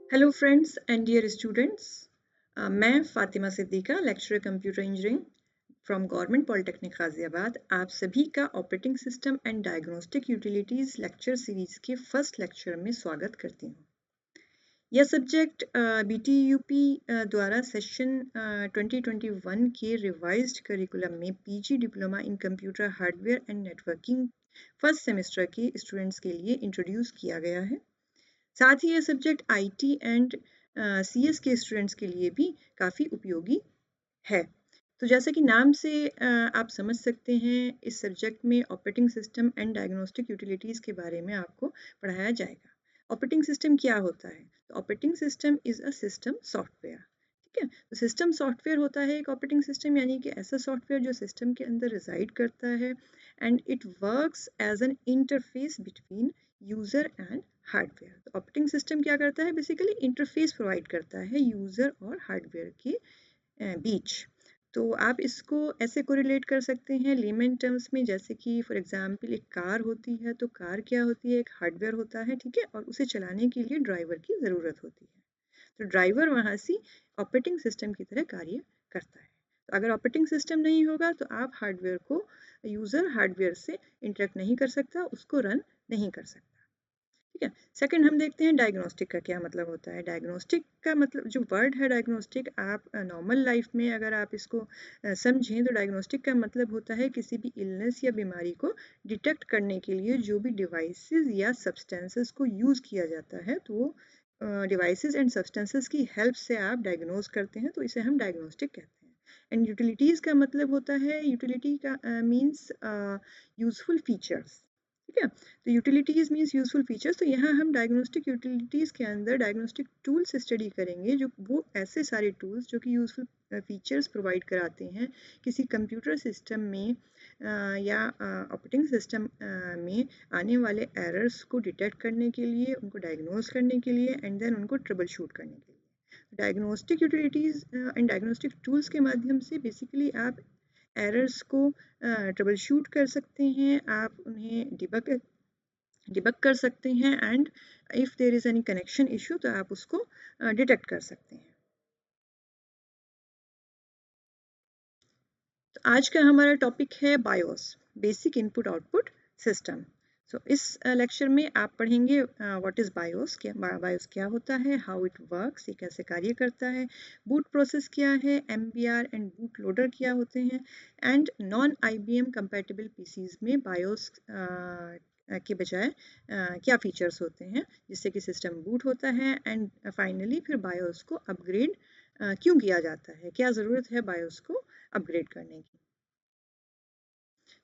Hello friends and dear students. मैं Fatima Siddiqa, lecturer computer engineering from government polytechnic Ghaziabad आप सभी का operating system and diagnostic utilities lecture series के first lecture में स्वागत करती हूँ। यह सब्जेक्ट BTUP द्वारा सेशन 2021 के रिवाइज्ड करिकुलम में PG diploma in computer hardware and networking first semester के स्टूडेंट्स के लिए इंट्रोड्यूस किया गया है। साथ ही ये सब्जेक्ट आईटी एंड सीएस के स्टूडेंट्स के लिए भी काफ़ी उपयोगी है। तो जैसे कि नाम से आप समझ सकते हैं, इस सब्जेक्ट में operating system and diagnostic utilities के बारे में आपको पढ़ाया जाएगा। ऑपरेटिंग सिस्टम क्या होता है? तो operating system is a system software. ठीक है, तो सिस्टम सॉफ्टवेयर होता है एक ऑपरेटिंग सिस्टम, यानी कि ऐसा सॉफ्टवेयर जो सिस्टम के अंदर रिजाइड करता है and it works as an interface between user and hardware. तो ऑपरेटिंग सिस्टम क्या करता है? बेसिकली इंटरफेस प्रोवाइड करता है यूज़र और हार्डवेयर के बीच। तो आप इसको ऐसे कोरिलेट कर सकते हैं लेमन टर्म्स में, जैसे कि फॉर एग्जांपल एक कार होती है, तो कार क्या होती है? एक हार्डवेयर होता है, ठीक है, और उसे चलाने के लिए ड्राइवर की ज़रूरत होती है। तो ड्राइवर वहाँ से ऑपरेटिंग सिस्टम की तरह कार्य करता है। तो अगर ऑपरेटिंग सिस्टम नहीं होगा तो आप हार्डवेयर को, यूज़र हार्डवेयर से इंटरेक्ट नहीं कर सकता, उसको रन नहीं कर सकता। ठीक है, सेकंड हम देखते हैं डायग्नोस्टिक का क्या मतलब होता है। डायग्नोस्टिक का मतलब, जो वर्ड है डायग्नोस्टिक, आप नॉर्मल लाइफ में अगर आप इसको समझें तो डायग्नोस्टिक का मतलब होता है किसी भी इलनेस या बीमारी को डिटेक्ट करने के लिए जो भी डिवाइसेस या सब्सटेंसेस को यूज़ किया जाता है, तो वो डिवाइसेस एंड सब्सटेंसेस की हेल्प से आप डायग्नोज करते हैं, तो इसे हम डायग्नोस्टिक कहते हैं। एंड यूटिलिटीज़ का मतलब होता है, यूटिलिटी का मीन्स यूजफुल फीचर्स। ठीक है, तो यूटिलिटीज़ मीन्स यूजफुल फीचर्स। तो यहाँ हम डायग्नोस्टिक यूटिलिटीज़ के अंदर डायग्नोस्टिक टूल्स स्टडी करेंगे, जो वो ऐसे सारे टूल्स जो कि यूजफुल फीचर्स प्रोवाइड कराते हैं किसी कंप्यूटर सिस्टम में या ऑपरेटिंग सिस्टम में आने वाले एरर्स को डिटेक्ट करने के लिए, उनको डायग्नोज करने के लिए एंड देन उनको ट्रबल शूट करने के लिए। Diagnostic utilities and diagnostic tools के माध्यम से बेसिकली आप एरर्स को ट्रबल शूट कर सकते हैं, आप उन्हें डिबग कर सकते हैं and if there is any connection issue तो आप उसको डिटेक्ट कर सकते हैं। तो आज का हमारा टॉपिक है BIOS, basic input output system. So इस लेक्चर में आप पढ़ेंगे व्हाट इज़ बायोस, क्या बायोस क्या होता है, हाउ इट वर्क्स, ये कैसे कार्य करता है, बूट प्रोसेस क्या है, एमबीआर एंड बूट लोडर क्या होते हैं, and non IBM compatible PCs में बायोस के बजाय क्या फीचर्स होते हैं जिससे कि सिस्टम बूट होता है, एंड फाइनली फिर बायोस को अपग्रेड क्यों किया जाता है, क्या ज़रूरत है बायोस को अपग्रेड करने की।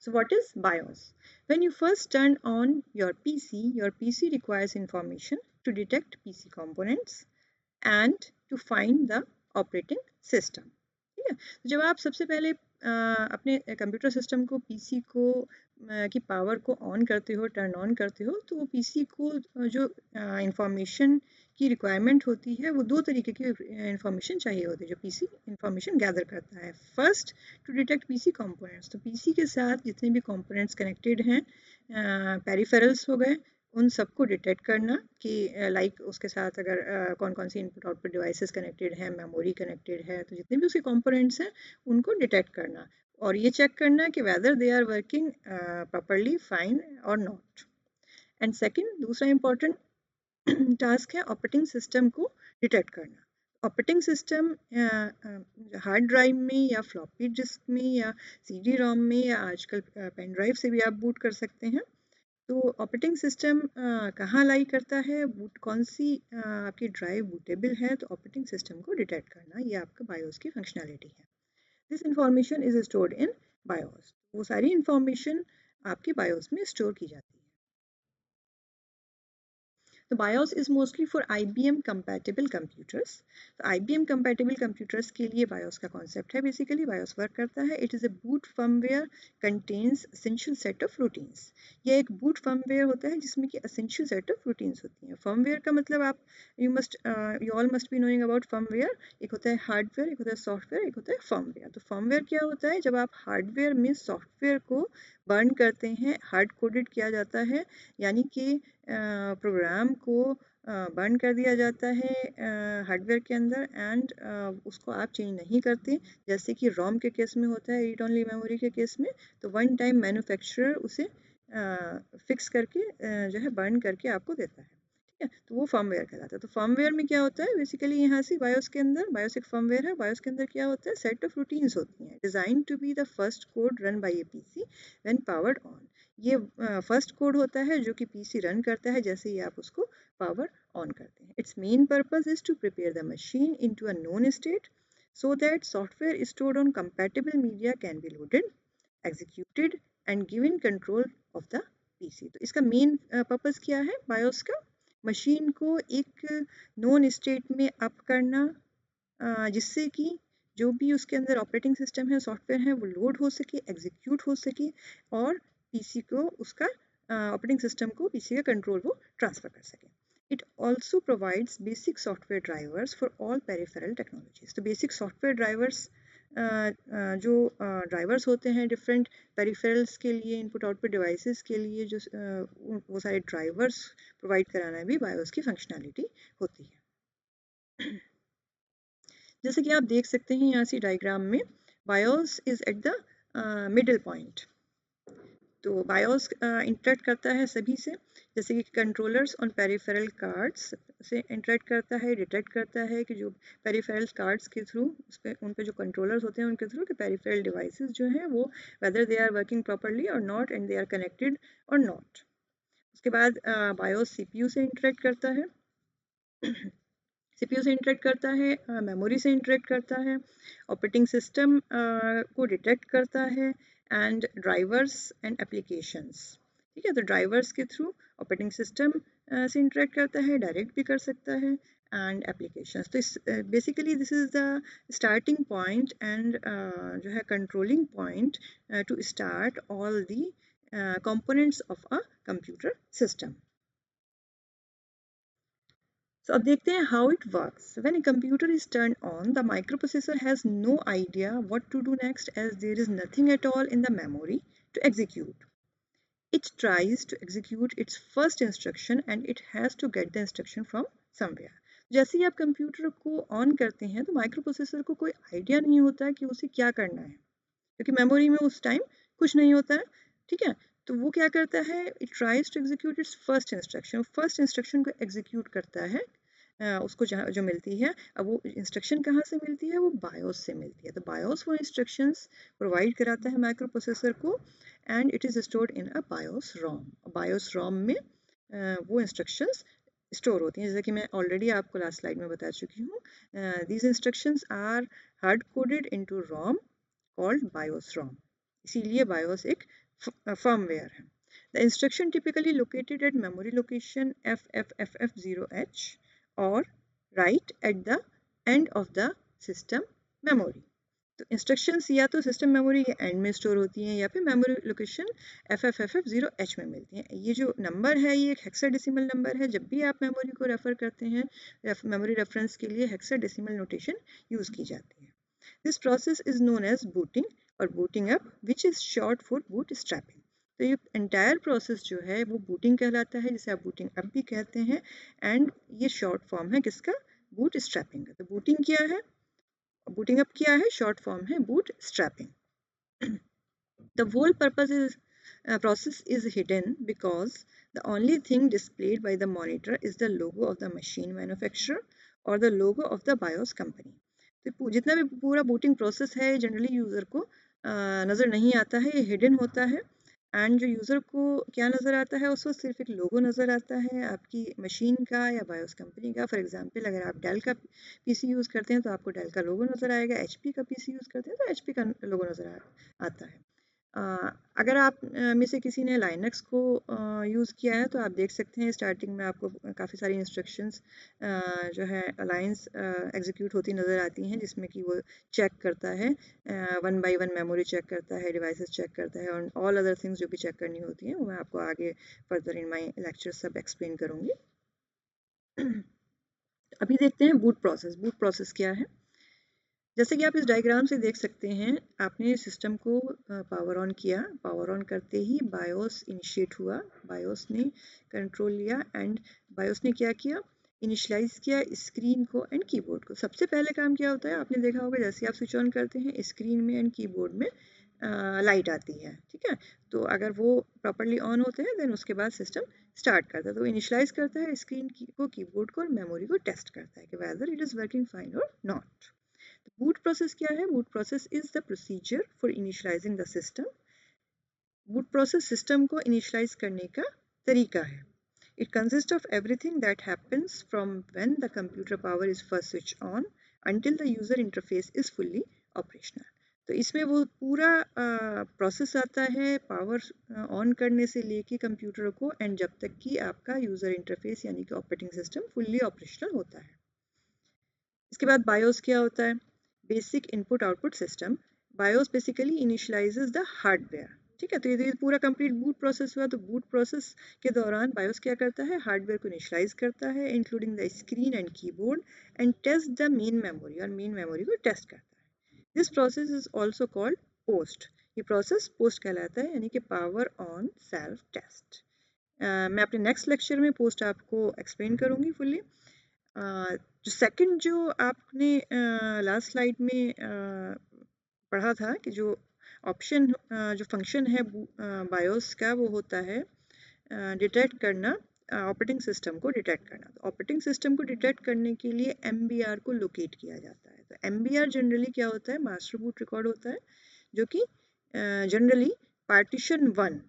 So what is BIOS? When you first turn on your PC requires information to detect PC components and to find the operating system. ठीक है, तो जब आप सबसे पहले अपने कंप्यूटर सिस्टम को, पीसी को की पावर को ऑन करते हो, टर्न ऑन करते हो, तो वो पीसी को जो इंफॉर्मेशन की रिक्वायरमेंट होती है, वो दो तरीके की इंफॉर्मेशन चाहिए होती है जो पीसी इंफॉर्मेशन गैदर करता है। First, to detect PC components, तो पीसी के साथ जितने भी कंपोनेंट्स कनेक्टेड हैं, पेरिफेरल्स हो गए, उन सबको डिटेक्ट करना कि लाइक उसके साथ अगर कौन कौन सी इनपुट आउटपुट डिवाइसेस कनेक्टेड है, मेमोरी कनेक्टेड है, तो जितने भी उसके कंपोनेंट्स हैं उनको डिटेक्ट करना और ये चेक करना कि whether they are working properly, fine और नॉट। एंड सेकंड, दूसरा इंपॉर्टेंट टास्क है ऑपरेटिंग सिस्टम को डिटेक्ट करना। ऑपरेटिंग सिस्टम हार्ड ड्राइव में या फ्लॉपी डिस्क में या सीडी रोम में या आजकल पेन ड्राइव से भी आप बूट कर सकते हैं। तो ऑपरेटिंग सिस्टम कहाँ लाई करता है, बूट कौन सी आपकी ड्राइव बूटेबल है, तो ऑपरेटिंग सिस्टम को डिटेक्ट करना ये आपका बायोस की फंक्शनैलिटी है। This information is stored in BIOS, वो सारी इंफॉर्मेशन आपके बायोस में स्टोर की जाती है। The BIOS is mostly for IBM compatible computers. तो IBM compatible computers के लिए BIOS का concept है, basically BIOS वर्क करता है, it is a boot firmware contains essential set of routines. ये एक boot firmware होता है जिसमें कि essential set of routines होती हैं। firmware का मतलब आप you all must be knowing about firmware। एक होता है हार्डवेयर, एक होता है सॉफ्टवेयर, एक होता है फर्मवेयर। तो फर्मवेयर क्या होता है? जब आप हार्डवेयर में सॉफ्टवेयर को बर्न करते हैं, हार्ड कोडेड किया जाता है, यानी कि प्रोग्राम को बर्न कर दिया जाता है हार्डवेयर के अंदर एंड उसको आप चेंज नहीं करते, जैसे कि रोम के केस में होता है, रीड ओनली मेमोरी के केस में। तो वन टाइम मैन्युफैक्चरर उसे फिक्स करके जो है बर्न करके आपको देता है, ठीक है। तो वो फर्मवेयर कहलाता है। तो फर्मवेयर में क्या होता है बेसिकली, यहाँ से बायोस के अंदर, बायोस एक फर्मवेयर है, बायोस के अंदर क्या होता है, सेट ऑफ रूटीन्स होती हैं design to be the first code run by a PC when powered on. ये फर्स्ट कोड होता है जो कि पीसी रन करता है जैसे ही आप उसको पावर ऑन करते हैं। Its main purpose is to prepare the machine into a known state so that software stored on compatible media can be loaded, executed and given control of the PC। तो इसका main purpose क्या है BIOS का, machine को एक non state में up करना जिससे कि जो भी उसके अंदर ऑपरेटिंग सिस्टम है, सॉफ्टवेयर है, वो लोड हो सके, एग्जीक्यूट हो सके और पीसी को उसका ऑपरेटिंग सिस्टम को पीसी का कंट्रोल वो ट्रांसफर कर सके। It also provides basic software drivers for all peripheral technologies. तो बेसिक सॉफ्टवेयर ड्राइवर्स जो ड्राइवर्स होते हैं डिफरेंट पेरिफेरल्स के लिए, इनपुट आउटपुट डिवाइसेस के लिए, जो वो सारे ड्राइवर्स प्रोवाइड कराना भी बायोस की फंक्शनैलिटी होती है। जैसे कि आप देख सकते हैं यहाँ सी डायग्राम में, BIOS is at the middle point. तो बायोस इंटरेक्ट करता है सभी से, जैसे कि कंट्रोलर्स ऑन पेरिफेरल कार्ड्स से इंटरेक्ट करता है, डिटेक्ट करता है कि जो पेरिफेरल कार्ड्स के थ्रू उन पे जो कंट्रोलर्स होते हैं उनके थ्रू कि पेरिफेरल डिवाइसेस जो हैं वो whether they are working properly और not and they are connected और नॉट। उसके बाद बायोस सीपीयू से इंटरेक्ट करता है, सीपीयू से इंटरेक्ट करता है, मेमोरी से इंटरेक्ट करता है, ऑपरेटिंग सिस्टम को डिटेक्ट करता है एंड ड्राइवर्स एंड एप्लीकेशंस, ठीक है। तो ड्राइवर्स के थ्रू ऑपरेटिंग सिस्टम से इंटरेक्ट करता है, डायरेक्ट भी कर सकता है एंड एप्लीकेशंस। तो इस basically this is the starting point and जो है controlling point two start all the components of a computer system। So अब देखते हैं how it works. When a computer is turned on, the microprocessor has no idea what to do next as there is nothing at all in the memory to execute. It tries to execute its first instruction and it has to get the instruction from somewhere. जैसे ही आप computer को on करते हैं तो microprocessor को कोई idea नहीं होता है कि उसे क्या करना है, क्योंकि मेमोरी में उस टाइम कुछ नहीं होता है, ठीक है। तो वो क्या करता है, it tries to execute its first instruction, first instruction को एग्जीक्यूट करता है उसको जहाँ जो मिलती है। अब वो इंस्ट्रक्शन कहाँ से मिलती है, वो बायोस से मिलती है। तो बायोस वो इंस्ट्रक्शंस प्रोवाइड कराता है माइक्रो प्रोसेसर को and it is stored in a BIOS ROM. BIOS ROM में वो इंस्ट्रक्शंस स्टोर होती हैं, जैसे कि मैं ऑलरेडी आपको लास्ट स्लाइड में बता चुकी हूँ। These instructions are hard coded into ROM called BIOS ROM, इसीलिए बायोस एक फर्मवेयर है। The instruction typically located at memory location FFFF0H और right at the end of the system memory. तो इंस्ट्रक्शंस या तो सिस्टम मेमोरी के end में store होती हैं या फिर मेमोरी लोकेशन FFFF0H में मिलती हैं। ये जो नंबर है ये एक हेक्साडेसिमल नंबर है। जब भी आप मेमोरी को रेफर करते हैं, मेमोरी रेफरेंस के लिए हेक्साडेसिमल नोटेशन यूज़ की जाती है। This process is known as booting और booting up which is short for bootstrapping. तो ये एंटायर प्रोसेस जो है वो बूटिंग कहलाता है, जिसे आप बूटिंग अप भी कहते हैं एंड ये शॉर्ट फॉर्म है किसका, बूट स्ट्रैपिंग का। तो बूटिंग क्या है, बूटिंग अप क्या है, शॉर्ट फॉर्म है boot strapping. The whole purpose is process is hidden because the only thing displayed by the monitor is the logo of the machine manufacturer or the logo of the BIOS company। तो जितना भी पूरा booting process है generally user को नज़र नहीं आता है, ये हिडन होता है एंड जो यूज़र को क्या नज़र आता है, उसको सिर्फ एक लोगो नज़र आता है आपकी मशीन का या बायोस कंपनी का। फॉर एग्जांपल अगर आप डेल का पीसी यूज़ करते हैं तो आपको डेल का लोगो नज़र आएगा, एचपी का पीसी यूज़ करते हैं तो एचपी का लोगो नज़र आता है। अगर आप में से किसी ने लाइनक्स को यूज़ किया है तो आप देख सकते हैं स्टार्टिंग में आपको काफ़ी सारी इंस्ट्रक्शंस जो है लाइंस एग्जीक्यूट होती नज़र आती हैं, जिसमें कि वो चेक करता है one by one, memory check करता है, डिवाइसेस चेक करता है और ऑल अदर थिंग्स जो भी चेक करनी होती हैं वो मैं आपको आगे फर्दर इन माई लेक्चर सब एक्सप्लेन करूँगी। अभी देखते हैं बूट प्रोसेस। बूट प्रोसेस क्या है, जैसे कि आप इस डायग्राम से देख सकते हैं, आपने सिस्टम को पावर ऑन किया, पावर ऑन करते ही बायोस इनिशिएट हुआ, बायोस ने कंट्रोल लिया एंड बायोस ने क्या किया, इनिशलाइज किया स्क्रीन को एंड कीबोर्ड को। सबसे पहले काम क्या होता है, आपने देखा होगा जैसे आप स्विच ऑन करते हैं स्क्रीन में एंड कीबोर्ड में लाइट आती है, ठीक है। तो अगर वो प्रॉपरली ऑन होते हैं देन उसके बाद सिस्टम स्टार्ट करता है। तो इनिशलाइज करता है स्क्रीन को, कीबोर्ड को और मेमोरी को टेस्ट करता है कि whether it is working fine और नॉट। बूट प्रोसेस क्या है? Boot process is the procedure for initialising the system. Boot process system को इनिशलाइज करने का तरीका है। It consists of everything that happens from when the computer power is first switched on until the user interface is fully operational. तो इसमें वो पूरा process आता है पावर ऑन करने से लेके कंप्यूटर को एंड जब तक कि आपका यूज़र इंटरफेस यानी कि ऑपरेटिंग सिस्टम फुल्ली ऑपरेशनल होता है। इसके बाद बायोस क्या होता है? Basic input output system. BIOS basically initialises the hardware, ठीक है। तो ये पूरा कंप्लीट बूट प्रोसेस हुआ। तो बूट प्रोसेस के दौरान बायोस क्या करता है? हार्डवेयर को इनिशियलाइज करता है including the screen and keyboard and test the main memory, और मेन मेमोरी को टेस्ट करता है। This process is also called POST. ये प्रोसेस पोस्ट कहलाता है यानी कि पावर ऑन सेल्फ टेस्ट। मैं अपने नेक्स्ट लेक्चर में पोस्ट आपको एक्सप्लेन करूंगी फुल्ली। जो सेकंड जो आपने लास्ट स्लाइड में पढ़ा था कि जो ऑप्शन जो फंक्शन है बायोस का वो होता है डिटेक्ट करना, ऑपरेटिंग सिस्टम को डिटेक्ट करना। तो ऑपरेटिंग सिस्टम को डिटेक्ट करने के लिए MBR को लोकेट किया जाता है। तो MBR जनरली क्या होता है? मास्टर बूट रिकॉर्ड होता है जो कि जनरली पार्टीशन 1,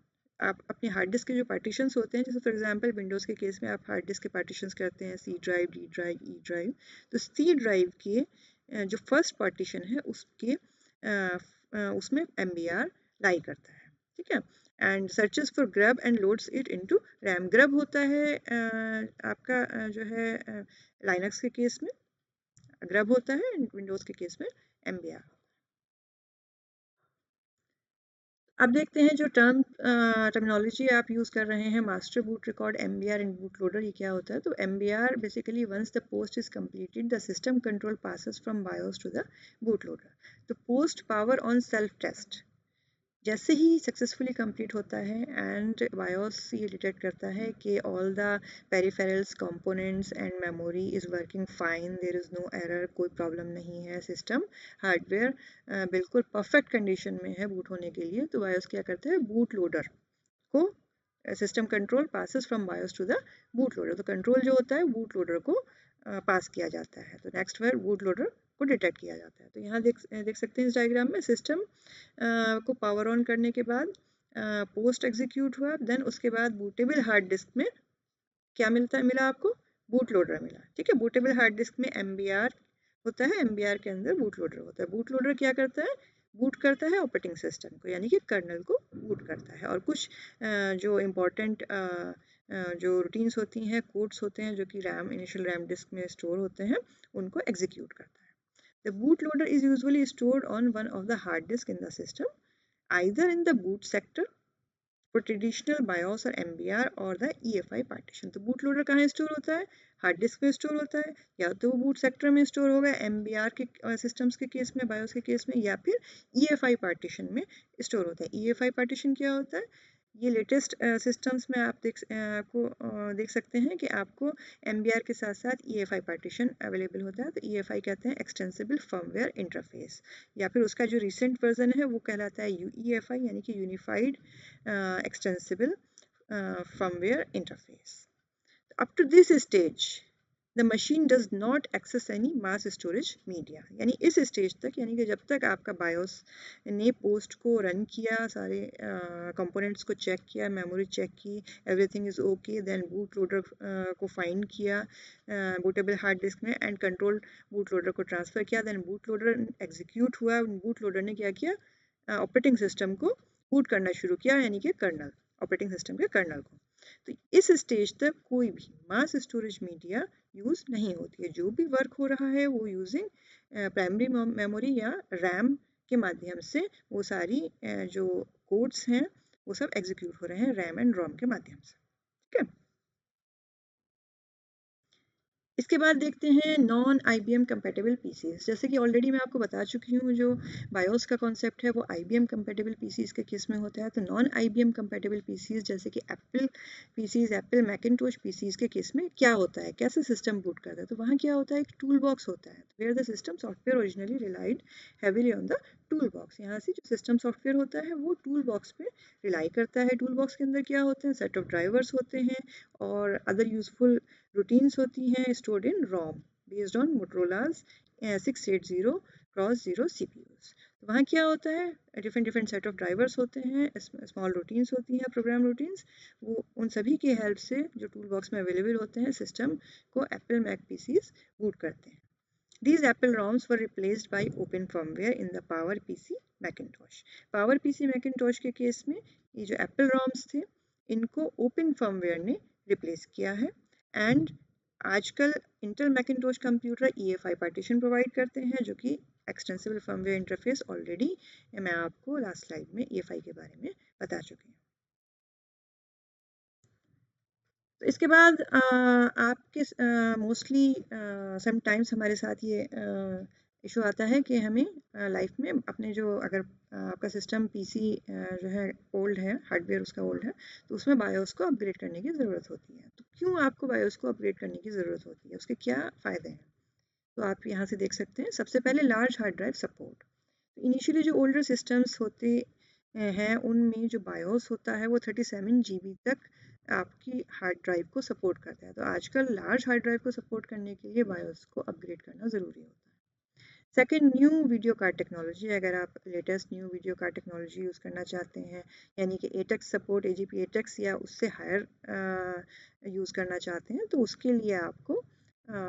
आप अपने हार्ड डिस्क के जो पार्टीशंस होते हैं, जैसे फॉर एग्जांपल विंडोज़ के केस में आप हार्ड डिस्क के पार्टीशंस करते हैं C drive, D drive, E drive. तो C ड्राइव के जो फर्स्ट पार्टीशन है उसके उसमें MBR लाई करता है, ठीक है। And searches for grab and loads it into RAM. Grab होता है आपका जो है लाइनक्स के केस में ग्रैब होता है, विंडोज़ के केस में MBR। अब देखते हैं जो टर्मिनोलॉजी आप यूज़ कर रहे हैं, master boot record, MBR and boot loader, ये क्या होता है? तो MBR basically once the POST is completed the system control passes from BIOS to the boot loader. तो POST power on self test जैसे ही सक्सेसफुली कंप्लीट होता है एंड बायोस ये डिटेक्ट करता है कि all the peripherals components and memory is working fine, there is no error, कोई प्रॉब्लम नहीं है, सिस्टम हार्डवेयर बिल्कुल परफेक्ट कंडीशन में है बूट होने के लिए। तो बायोस क्या करता है? बूट लोडर को system control passes from BIOS to the boot loader. तो कंट्रोल जो होता है बूट लोडर को पास किया जाता है। तो नेक्स्ट वर्ड बूट लोडर को डिटेक्ट किया जाता है। तो यहाँ देख सकते हैं इस डायग्राम में सिस्टम को पावर ऑन करने के बाद पोस्ट एग्जीक्यूट हुआ, देन उसके बाद बूटेबल हार्ड डिस्क में क्या मिला आपको? बूट लोडर मिला, ठीक है। बूटेबल हार्ड डिस्क में MBR होता है, MBR के अंदर बूट लोडर होता है। बूट लोडर क्या करता है? बूट करता है ऑपरेटिंग सिस्टम को यानी कि कर्नल को बूट करता है, और कुछ जो इम्पोर्टेंट जो रूटीन्स होती हैं, कोड्स होते हैं जो कि रैम इनिशियल रैम डिस्क में स्टोर होते हैं, उनको एग्जीक्यूट करता है। The bootloader is usually stored on one of the hard disk in the system, either in the boot sector for traditional BIOS और MBR और the EFI partition। तो bootloader कहाँ स्टोर होता है? हार्ड डिस्क में store होता है, या तो वो बूट सेक्टर में स्टोर होगा MBR के सिस्टम्स के केस में, बायोस के केस में, या फिर EFI पार्टीशन में स्टोर होता है। EFI पार्टीशन क्या होता है? ये लेटेस्ट सिस्टम्स में आप देख सकते हैं कि आपको MBR के साथ साथ EFI पार्टीशन अवेलेबल होता है। तो EFI कहते हैं एक्सटेंसिबल फर्मवेयर इंटरफेस, या फिर उसका जो रिसेंट वर्जन है वो कहलाता है UEFI यानी कि unified extensible firmware interface. Up to this stage, the machine does not access any mass storage media। यानी इस स्टेज तक, यानी कि जब तक आपका बायोस ने पोस्ट को रन किया, सारे कंपोनेंट्स को चेक किया, मेमोरी चेक की, everything is okay, then boot loader को फाइंड किया बूटेबल हार्ड डिस्क में एंड कंट्रोल बूट लोडर को ट्रांसफ़र किया, देन बूट लोडर एग्जीक्यूट हुआ। बूट लोडर ने क्या किया? ऑपरेटिंग सिस्टम को बूट करना शुरू किया यानी कि कर्नल, ऑपरेटिंग सिस्टम के कर्नल को। तो इस स्टेज तक कोई भी मास स्टोरेज मीडिया यूज़ नहीं होती है। जो भी वर्क हो रहा है वो यूजिंग प्राइमरी मेमोरी या रैम के माध्यम से वो सारी जो कोड्स हैं वो सब एग्जीक्यूट हो रहे हैं रैम एंड रोम के माध्यम से, ठीक है। इसके बाद देखते हैं नॉन IBM कंपेटेबल पीसीज। जैसे कि ऑलरेडी मैं आपको बता चुकी हूँ, जो बायोस का कॉन्सेप्ट है वो IBM कंपेटेबल पीसीज के केस में होता है। तो नॉन IBM कंपेटेबल पीसीज जैसे कि Apple PCs, Apple Macintosh PCs के केस में क्या होता है, कैसे सिस्टम बूट करता है, तो वहाँ क्या होता है, एक टूल बॉक्स होता है where the system software originally relied heavily on the tool box. यहाँ से जो सिस्टम सॉफ्टवेयर होता है वो टूल बॉक्स पे रिलाई करता है। टूल बॉक्स के अंदर क्या होते हैं, सेट ऑफ ड्राइवर्स होते हैं और अदर यूजफुल रूटीन्स होती हैं stored in ROM based on Motorola's 680 cross 0 CPUs। तो वहाँ क्या होता है, different different set of drivers होते हैं, स्मॉल रूटीन्स होती हैं, प्रोग्राम रूटीन्स। वो उन सभी की हेल्प से जो टूल बॉक्स में अवेलेबल होते हैं सिस्टम को एप्पल मैक पीसीज बूट करते हैं। These Apple ROMs were replaced by open firmware in the PowerPC Macintosh। PowerPC Macintosh के केस में ये जो Apple ROMs थे इनको ओपन फर्मवेयर ने रिप्लेस किया है। एंड आजकल Intel Macintosh computer EFI partition provide करते हैं जो कि एक्सटेंसिबल फर्मवेयर इंटरफेस ऑलरेडी मैं आपको लास्ट स्लाइड में EFI के बारे में बता चुकी हूँ। तो इसके बाद आपके मोस्टली समटाइम्स हमारे साथ ये इशू आता है कि हमें लाइफ में अपने जो अगर आपका सिस्टम पीसी जो है ओल्ड है, हार्डवेयर उसका ओल्ड है, तो उसमें बायोस को अपग्रेड करने की ज़रूरत होती है। तो क्यों आपको बायोस को अपग्रेड करने की ज़रूरत होती है, उसके क्या फ़ायदे हैं, तो आप यहाँ से देख सकते हैं। सबसे पहले लार्ज हार्ड ड्राइव सपोर्ट। तो इनिशियली जो ओल्डर सिस्टम्स होते हैं उनमें जो बायोस होता है वो 37 GB तक आपकी हार्ड ड्राइव को सपोर्ट करता है। तो आजकल लार्ज हार्ड ड्राइव को सपोर्ट करने के लिए बायोस को अपग्रेड करना ज़रूरी होता है। Second, new video card technology. अगर आप latest new video card technology use करना चाहते हैं, यानी कि ATEX सपोर्ट, AGP ATEX या उससे हायर यूज़ करना चाहते हैं, तो उसके लिए आपको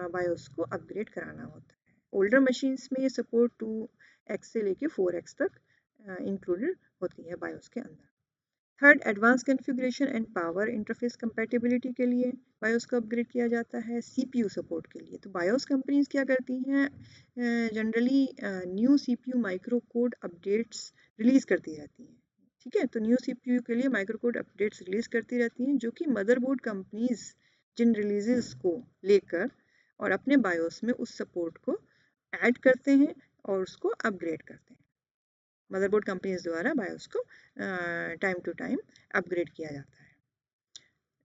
बायोस को अपग्रेड कराना होता है। ओल्डर मशीन्स में ये सपोर्ट 2x से लेके 4x तक इंक्लूडेड होती है बायोस के अंदर। Third, advance configuration and power interface compatibility के लिए बायोस को अपग्रेड किया जाता है। CPU सपोर्ट के लिए तो बायोस कंपनीज क्या करती हैं, generally new CPU micro code updates release करती रहती हैं। ठीक है, तो न्यू CPU के लिए माइक्रो कोड अपडेट्स रिलीज करती रहती हैं जो कि मदरबोर्ड कंपनीज जिन रिलीजेस को लेकर और अपने बायोस में उस सपोर्ट को ऐड करते हैं और उसको अपग्रेड करते हैं। मदरबोर्ड कंपनीज द्वारा बायोस को टाइम टू टाइम अपग्रेड किया जाता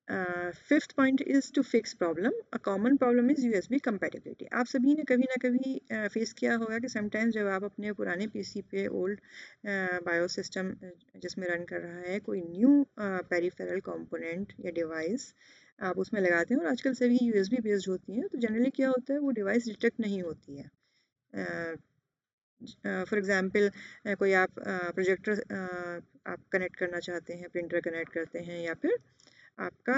है। Fifth point is to fix problem. A common problem is USB compatibility. आप सभी ने कभी ना कभी फेस किया होगा कि समटाइम्स जब आप अपने पुराने PC पे ओल्ड बायोस सिस्टम जिसमें रन कर रहा है कोई न्यू पेरिफेरल कंपोनेंट या डिवाइस आप उसमें लगाते हैं और आजकल सभी USB बेस्ड होती हैं, तो जनरली क्या होता है वो डिवाइस डिटेक्ट नहीं होती है। फॉर एग्ज़ाम्पल कोई आप प्रोजेक्टर आप कनेक्ट करना चाहते हैं, प्रिंटर कनेक्ट करते हैं या फिर आपका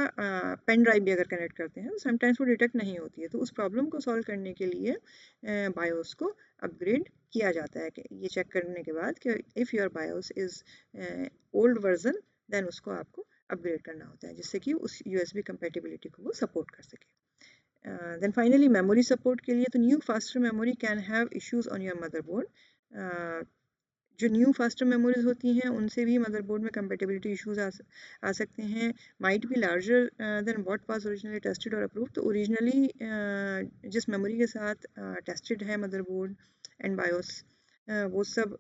पेन ड्राइव भी अगर कनेक्ट करते हैं तो समटाइम्स वो डिटेक्ट नहीं होती है। तो उस प्रॉब्लम को सॉल्व करने के लिए बायोस को अपग्रेड किया जाता है कि ये चेक करने के बाद कि if your BIOS is old version then उसको आपको अपग्रेड करना होता है जिससे कि उस USB कंपैटिबिलिटी को वो सपोर्ट कर सके। देन फाइनली मेमोरी सपोर्ट के लिए तो new faster memory can have issues on your motherboard. जो न्यू फास्टर मेमोरीज होती हैं उनसे भी मदरबोर्ड में कंपेटिबिलिटी इश्यूज आ सकते हैं। Might be larger than what was originally tested और अप्रूव्ड। तो ओरिजिनली जिस मेमोरी के साथ टेस्टेड है मदरबोर्ड एंड बायोस वो सब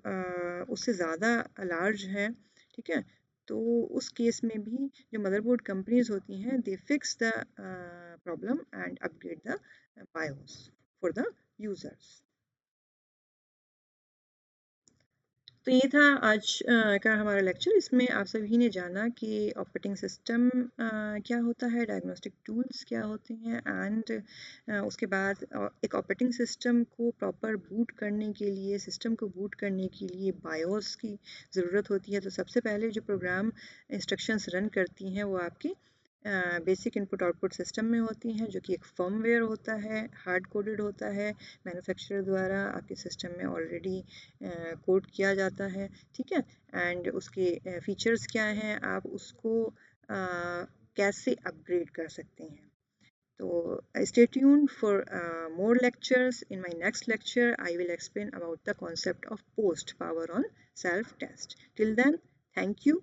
उससे ज़्यादा लार्ज है। ठीक है, तो उस केस में भी जो मदरबोर्ड कंपनीज होती हैं दे fix the problem and upgrade the BIOS for the users. तो ये था आज का हमारा लेक्चर। इसमें आप सभी ने जाना कि ऑपरेटिंग सिस्टम क्या होता है, डायग्नोस्टिक टूल्स क्या होते हैं एंड उसके बाद एक ऑपरेटिंग सिस्टम को प्रॉपर बूट करने के लिए, सिस्टम को बूट करने के लिए बायोस की ज़रूरत होती है। तो सबसे पहले जो प्रोग्राम इंस्ट्रक्शंस रन करती हैं वो आपकी बेसिक इनपुट आउटपुट सिस्टम में होती हैं जो कि एक फर्मवेयर होता है, हार्ड कोडेड होता है, मैन्युफैक्चरर द्वारा आपके सिस्टम में ऑलरेडी कोड किया जाता है। ठीक है, एंड उसके फीचर्स क्या हैं, आप उसको कैसे अपग्रेड कर सकते हैं। So stay tuned for more lectures. In my next lecture, I will explain about the concept of post power on self test. Till then, thank you.